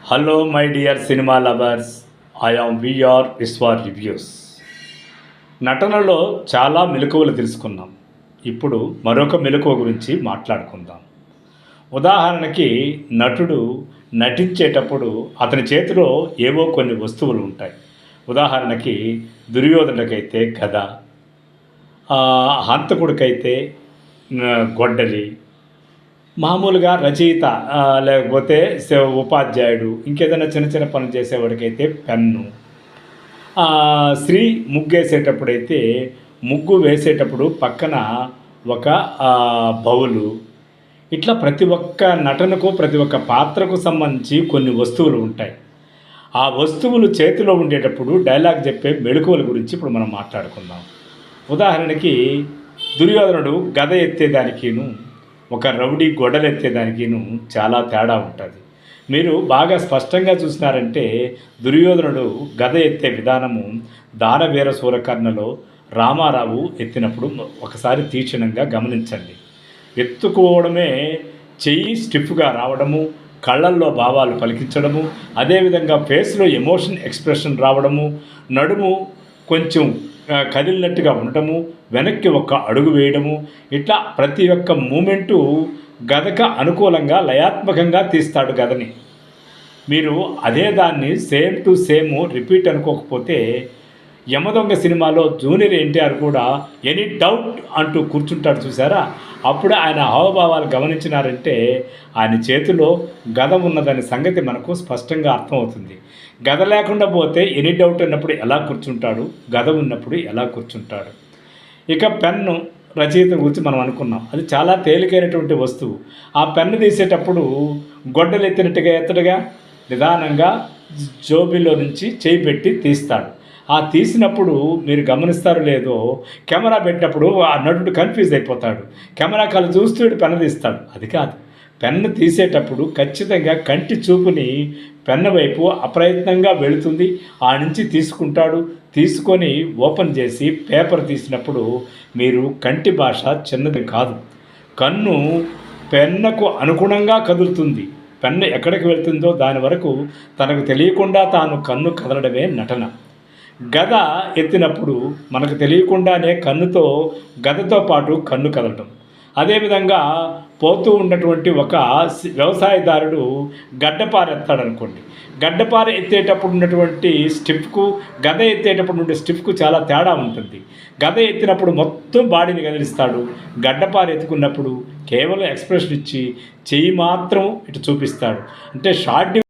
Hello my dear cinema lovers, I am VR Vishwar reviews. నటనలో చాలా మెలకువలు తెలుసుకున్నాం. ఇప్పుడు మరొక మెలకువ గురించి మాట్లాడుకుందాం. ఉదాహరణకి నటుడు నటించేటప్పుడు అతని చేతిలో ఏవో కొన్ని వస్తువులు ఉంటాయి. ఉదాహరణకి దుర్యోధనుడికైతే గద, హంతకుడికైతే గొడ్డలి, మామూలుగా రచయిత లేకపోతే ఉపాధ్యాయుడు ఇంకేదైనా చిన్న చిన్న పనులు చేసేవాడికైతే పెన్ను, స్త్రీ ముగ్గేసేటప్పుడైతే ముగ్గు వేసేటప్పుడు పక్కన ఒక బౌలు. ఇట్లా ప్రతి ఒక్క నటనకు ప్రతి ఒక్క పాత్రకు సంబంధించి కొన్ని వస్తువులు ఉంటాయి. ఆ వస్తువులు చేతిలో ఉండేటప్పుడు డైలాగ్ చెప్పే మెళకువల గురించి ఇప్పుడు మనం మాట్లాడుకుందాం. ఉదాహరణకి దుర్యోధనుడు గద ఎత్తేదానికిను ఒక రౌడీ గొడ్డలెత్తేదానికిను చాలా తేడా ఉంటుంది. మీరు బాగా స్పష్టంగా చూసినారంటే దుర్యోధనుడు గద ఎత్తే విధానము దానవీర సూరకర్ణలో రామారావు ఎత్తినప్పుడు ఒకసారి తీక్షణంగా గమనించండి. ఎత్తుకోవడమే చెయ్యి స్టిఫ్గా రావడము, కళ్ళల్లో భావాలు పలికించడము, అదేవిధంగా ఫేస్లో ఎమోషన్ ఎక్స్ప్రెషన్ రావడము, నడుము కొంచెం కదిలినట్టుగా ఉండటము, వెనక్కి ఒక అడుగు వేయడము, ఇట్లా ప్రతి ఒక్క మూమెంటు గదక అనుకూలంగా లయాత్మకంగా తీస్తాడు గదని. మీరు అదే దాన్ని సేమ్ టు సేమ్ రిపీట్ అనుకోకపోతే యమదొంగ సినిమాలో జూనియర్ ఎన్టీఆర్ కూడా ఎనీ డౌట్ అంటూ కూర్చుంటాడు చూసారా, అప్పుడు ఆయన హావభావాలు గమనించినారంటే ఆయన చేతిలో గద ఉన్నదనే సంగతి మనకు స్పష్టంగా అర్థమవుతుంది. గద లేకుండా పోతే ఎనీ డౌట్ అన్నప్పుడు ఎలా కూర్చుంటాడు, గద ఉన్నప్పుడు ఎలా కూర్చుంటాడు. ఇక పెన్ను రచయిత గురించి మనం అనుకున్నాం, అది చాలా తేలికైనటువంటి వస్తువు. ఆ పెన్ను తీసేటప్పుడు గొడ్డలు ఎత్తినట్టుగా ఎత్తడుగా నిదానంగా జోబిలో నుంచి చేయి పెట్టి తీస్తాడు. ఆ తీసినప్పుడు మీరు గమనిస్తారో లేదో, కెమెరా పెట్టినప్పుడు ఆ నటుడు కన్ఫ్యూజ్ అయిపోతాడు. కెమెరా కళ్ళు చూస్తూ పెన్ను తీస్తాడు. అది కాదు, పెన్ను తీసేటప్పుడు ఖచ్చితంగా కంటి చూపుని పెన్ను వైపు అప్రయత్నంగా వెళుతుంది. ఆ నుంచి తీసుకుంటాడు. తీసుకొని ఓపెన్ చేసి పేపర్ తీసినప్పుడు మీరు కంటి భాష చిన్నది కాదు, కన్ను పెన్నుకు అనుగుణంగా కదులుతుంది. పెన్ను ఎక్కడికి వెళ్తుందో దాని వరకు తనకు తెలియకుండా తాను కన్ను కదలడమే నటన. గద ఎత్తినప్పుడు మనకు తెలియకుండానే కన్నుతో గదతో పాటు కన్ను కదలటం. అదేవిధంగా పోతూ ఉన్నటువంటి ఒక వ్యవసాయదారుడు గడ్డపార ఎత్తాడనుకోండి, గడ్డపార ఎత్తేటప్పుడు ఉన్నటువంటి స్టిఫ్కు గద ఎత్తేటప్పుడు ఉండే స్టిఫ్కు చాలా తేడా ఉంటుంది. గద ఎత్తినప్పుడు మొత్తం బాడీని కదిలిస్తాడు. గడ్డపార ఎత్తుకున్నప్పుడు కేవలం ఎక్స్ప్రెషన్ ఇచ్చి చెయ్యి మాత్రం ఇటు చూపిస్తాడు. అంటే షార్ట్